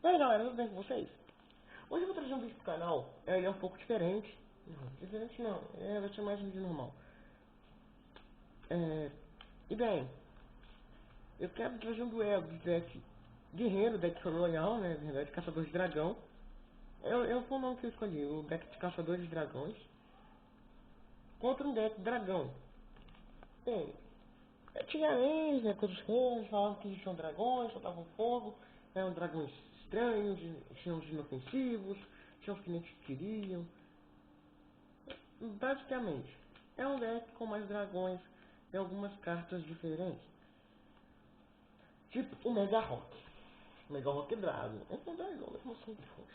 E aí galera, tudo bem com vocês? Hoje eu vou trazer um vídeo pro canal, ele é um pouco diferente. Não, diferente não, vai ser mais um vídeo normal. E bem, eu quero trazer um duelo de deck guerreiro, deck royal, né, na verdade, caçador de dragão. Eu foi o nome que eu escolhi, o deck de caçador de dragões, contra um deck dragão. Bem, antigamente, né, quando os reis falavam que existiam dragões, soltavam fogo, eram dragões estranhos, tinham uns inofensivos, tinham os que nem queriam. Basicamente, é um deck com mais dragões e algumas cartas diferentes. Tipo o Mega Rock. Mega Rock Dragon. Esse é um dragão, mesmo assim de força.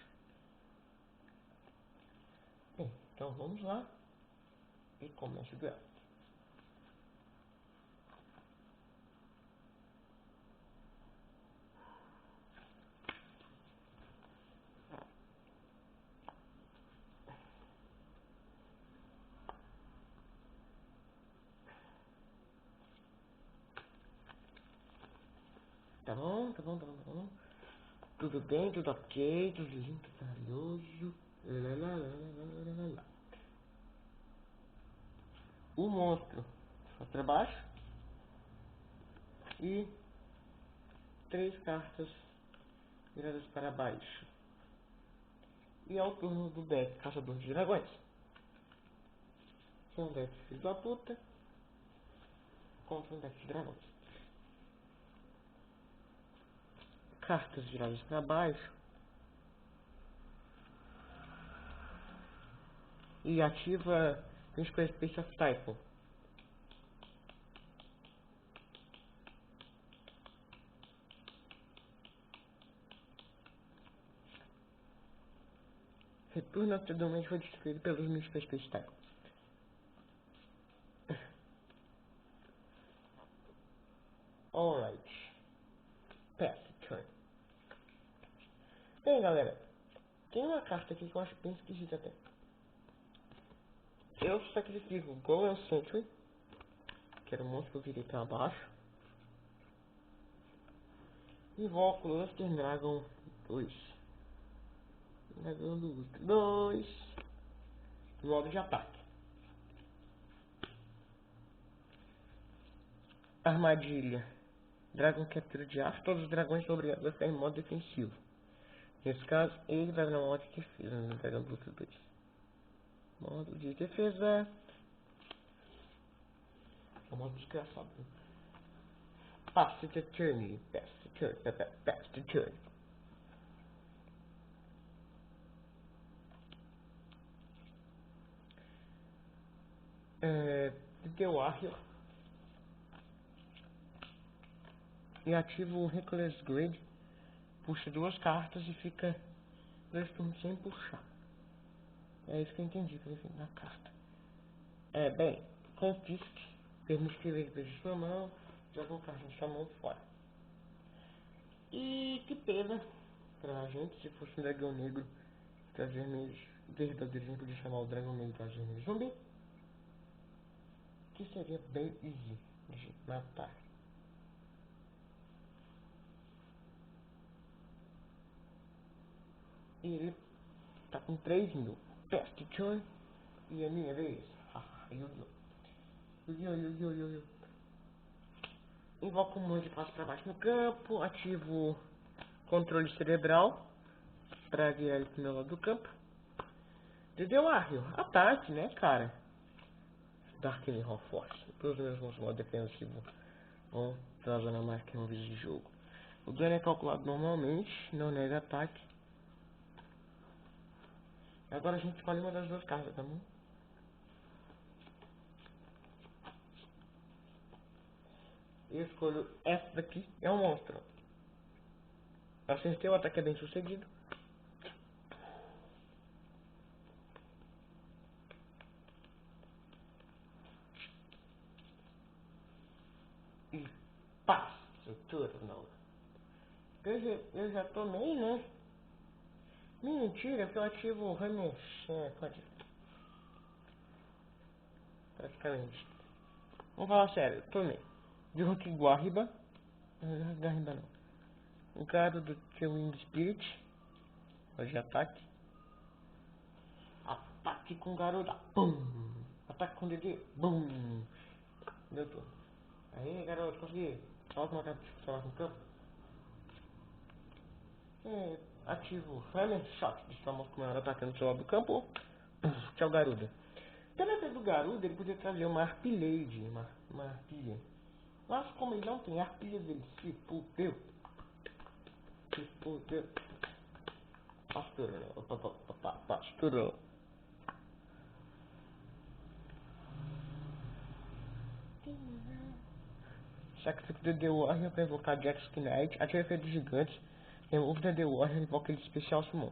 Bem, então vamos lá e começa o duelo. Tá bom, tá bom, tá bom, tá bom. Tudo bem, tudo ok, tudo lindo, maravilhoso. Lá, lá, lá, lá, lá, lá, lá. O monstro vai para baixo e três cartas viradas para baixo. E é o turno do deck Caçador de Dragões. Que é um deck filho da puta contra um deck de dragões. Cartas viradas para baixo e ativa a Space of Typhoon. Retorno anteriormente foi destruído pelos Mystic Space Typhoon. Alright. Pass turn. Bem, galera, tem uma carta aqui que eu acho bem esquisita até. Eu sacrifico o Golem Sentry, que era o monstro que eu virei para baixo. Invoco o Luster Dragon 2. Dragão do Lustre 2. Modo de ataque. Armadilha. Dragão captura de aço. Todos os dragões são obrigados a ficar em modo defensivo. Nesse caso, ele vai no modo de defesa, no Dragão do Lustre 2. Modo de defesa. É um modo desgraçado. Pass the turn. Pass the turn. Pass the turn. Deu Warrior. E ativo o Reckless Grid. Puxa duas cartas e fica 2 turnos sem puxar. É isso que eu entendi que ele na carta. Bem, confisque. Permite que ele veja sua mão. Joga um carta na sua mão fora. E que pena pra gente se fosse um dragão negro trazer meus verdadeiros, não podia chamar o dragão negro trazer meus zumbi. Que seria bem easy de matar. E ele tá com 3.000. Pest turn. E é minha vez. Yu-Gi-Oh! Invoco um monte de passo pra baixo no campo. Ativo controle cerebral pra virar ele pro meu lado do campo. Dedeu Arrio. Ataque, né, cara? Dark Hall Force. Todos os meus monstros modo defensivo vão trazendo a marca no vídeo de jogo. O dano é calculado normalmente, não nega ataque. Agora a gente escolhe uma das duas cartas, tá bom? Eu escolho essa daqui, é um monstro. Acertei, o ataque é bem sucedido. E passo o turno. Eu já tomei, né? Mentira, que eu ativo o remexer, pode. Praticamente. Vamos falar sério, tomei. De Hulk Guarriba. Não, Guarriba não. O cara do seu Wing Spirit. Hoje ataque. Ataque com garota. Pum. Ataque com DD. Bum. Deu tudo. Aí, garoto, consegui. Coloca uma carta de no campo. Ativo Flaming Shot. Desfamou com o maior atacante do seu lado do campo. Tchau, Garuda. Pela vez do Garuda, ele podia trazer uma arpilade. Uma arpilha. Mas como ele não tem arpilha, ele se fudeu. Se fudeu. Pasturou. Sacrifica o DD Warrior para invocar Jack's Knight. Ativa efeitos gigantes. Remove o DD Warrior e invoca ele de especial summon.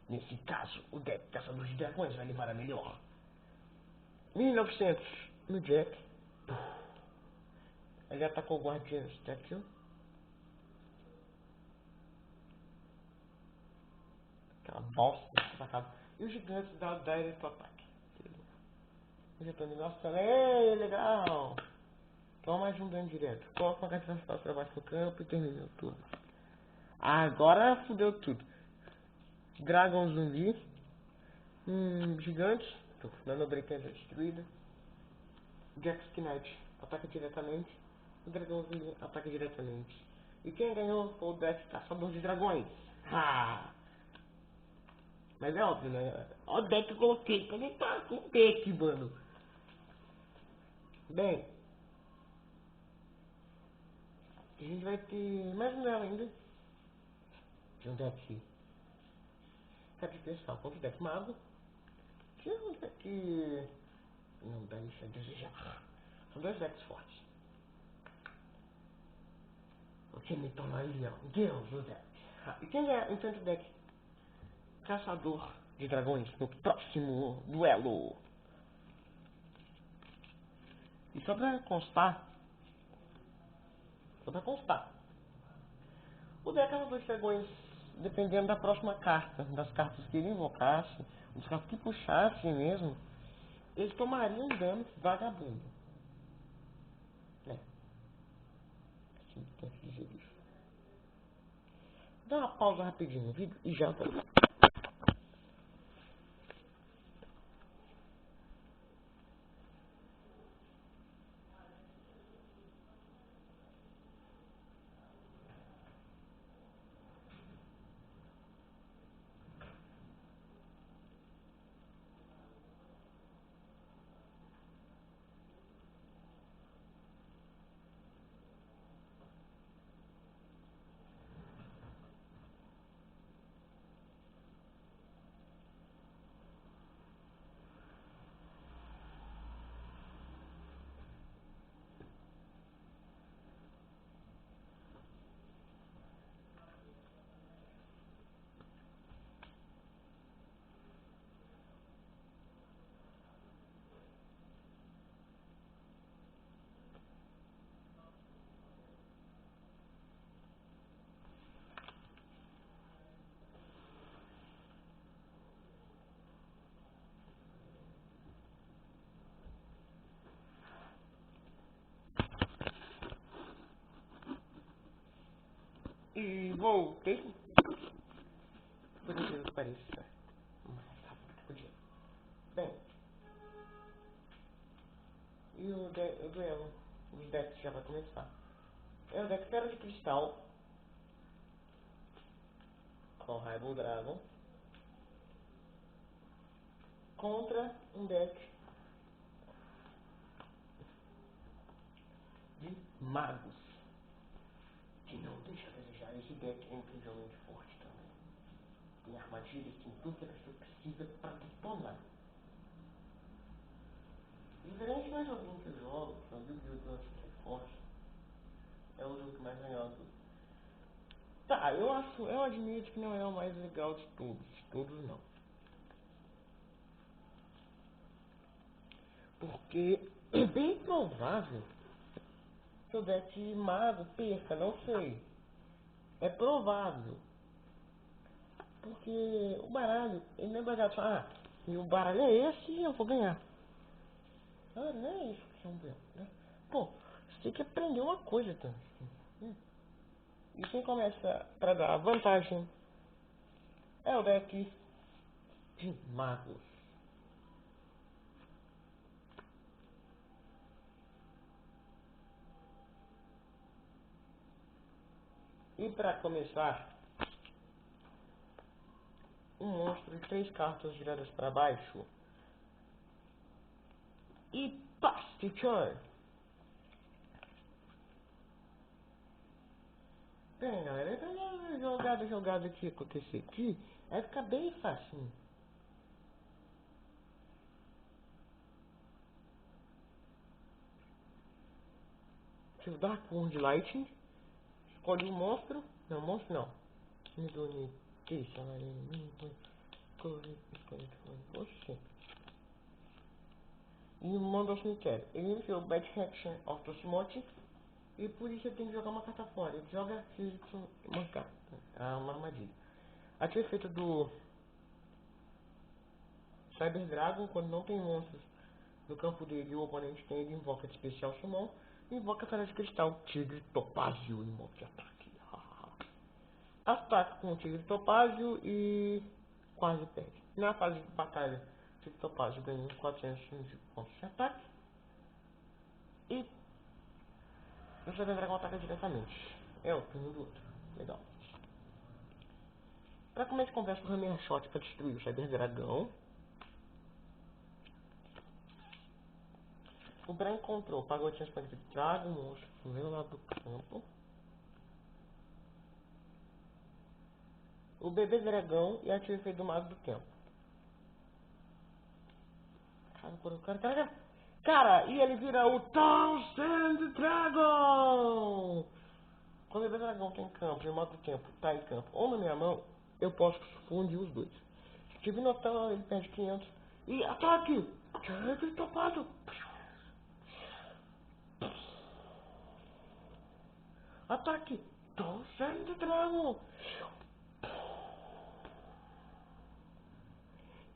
Nesse caso, o deck Caçador de Dragões vai levar a melhor. 1900 no Jack. Ele atacou o Guardiões daqui. Aquela bosta atacada. E os gigantes dá Direct Attack. Eu já tô negociando. Ei, legal! Toma mais um dano direto. Coloca uma carta de pra baixo do campo e terminou tudo. Agora fudeu tudo. Dragon zumbi. Gigante. Nanobreaker destruída. Jack's Knight ataca diretamente. O dragão zumbi ataca diretamente. E quem ganhou foi o deck Caçador de Dragões. Ah! Mas é óbvio, né? Olha o deck que eu coloquei. Como tá com o deck, mano? Bem, a gente vai ter mais um dela ainda. De um deck especial contra o deck mago. Que é um deck. Não dá isso a desejar. São dois decks fortes. O que me tornaria um deus do deck. E quem é então o deck Caçador de Dragões no próximo duelo? E só pra constar, o deck Caçador de Dragões, dependendo da próxima carta, das cartas que ele invocasse, dos cartas que puxasse mesmo, eles tomariam um dano vagabundo. Assim, tem que dizer isso. Dá uma pausa rapidinho no vídeo e já volto. E voltei. Por incrível que pareça. Mais rápido que podia. Bem. E o duelo. Os decks já vai começar. É o deck Fera de Cristal. Com Rainbow Dragon. Contra um deck de magos. Que não deixa a desejar. Esse deck é incrivelmente forte também. Tem armadilhas, tem tudo que a pessoa precisa para detonar. Diferente do joguinho que eu jogo, que é um jogo que eu acho que é forte, é o jogo que mais legal de tudo. Tá, eu admito que não é o mais legal de todos não. Porque é bem provável que o deck mago perca, não sei. É provável. Porque o baralho, ele não é baseado só, e o baralho é esse e eu vou ganhar. Não é isso que é um duelo, né? Pô, você tem que aprender uma coisa, tá? E quem começa pra dar vantagem é o deck de magos. E pra começar, um monstro de 3 cartas viradas para baixo. E passe turn. Bem, galera, então jogada que acontecer aqui vai ficar bem facinho. Tive Dark World Lightning. Escolhe um monstro. Não, monstro não. Midori. Que isso, Oxê. E manda ao cemitério. Ele enfiou Bad Action of Tosimote. E por isso ele tem que jogar uma carta fora. Ele joga uma carta. Uma armadilha. Aqui é feito do Cyber Dragon. Quando não tem monstros no campo dele, o oponente tem, ele invoca de especial summon. E invoca a cara de cristal. Tigre Topázio. Invoca ataque. Ataca com o Tigre Topázio e quase perde. Na fase de batalha, o Tigre Topázio ganha 400 pontos de ataque. E o Cyber Dragon ataca diretamente. É o turno do outro. Legal. Pra começo de conversa, o Hammer Shot pra destruir o Cyber Dragão. O Bran encontrou, pagou chance para traga o monstro pro meu lado do campo. O bebê dragão e ativa o efeito do mago do tempo. Cara, e ele vira o Thousand Dragon! Quando o bebê dragão tem campo e o mago do tempo tá em campo ou na minha mão, eu posso fundir os dois. Se tiver notão, ele perde 500. E ataque! Tigre topado! Ataque! Thousand Dragon!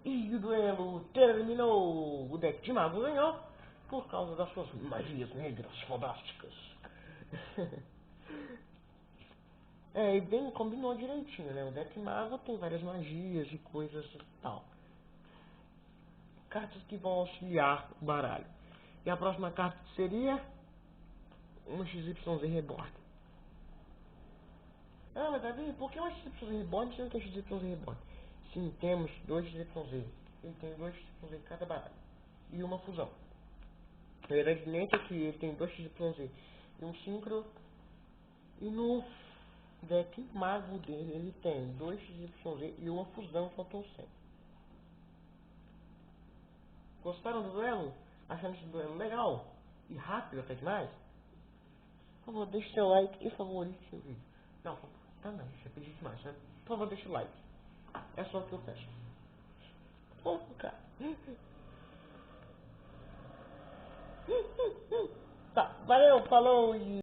E o duelo terminou. O deck de mago ganhou por causa das suas magias negras fodásticas. E bem, combinou direitinho, né? O deck mago tem várias magias e coisas e tal. Cartas que vão auxiliar o baralho. E a próxima carta seria um XYZ Reborn. Ah, mas Davi, por que um XYZ Reborn se não tem XYZ Reborn? Sim, temos dois XYZ. Ele tem dois XYZ em cada baralho. E uma fusão. Evidentemente que ele tem dois XYZ e um Synchro. E no deck mago dele ele tem dois XYZ e uma fusão faltou 100. Gostaram do duelo? Acharam esse duelo legal? E rápido até demais? Por favor, deixe seu like e favorite seu vídeo. Não, tá não, isso é pedir demais, né? Por favor, deixe o like. É só o que eu peço. Pô, cara. Tá, valeu, falou e...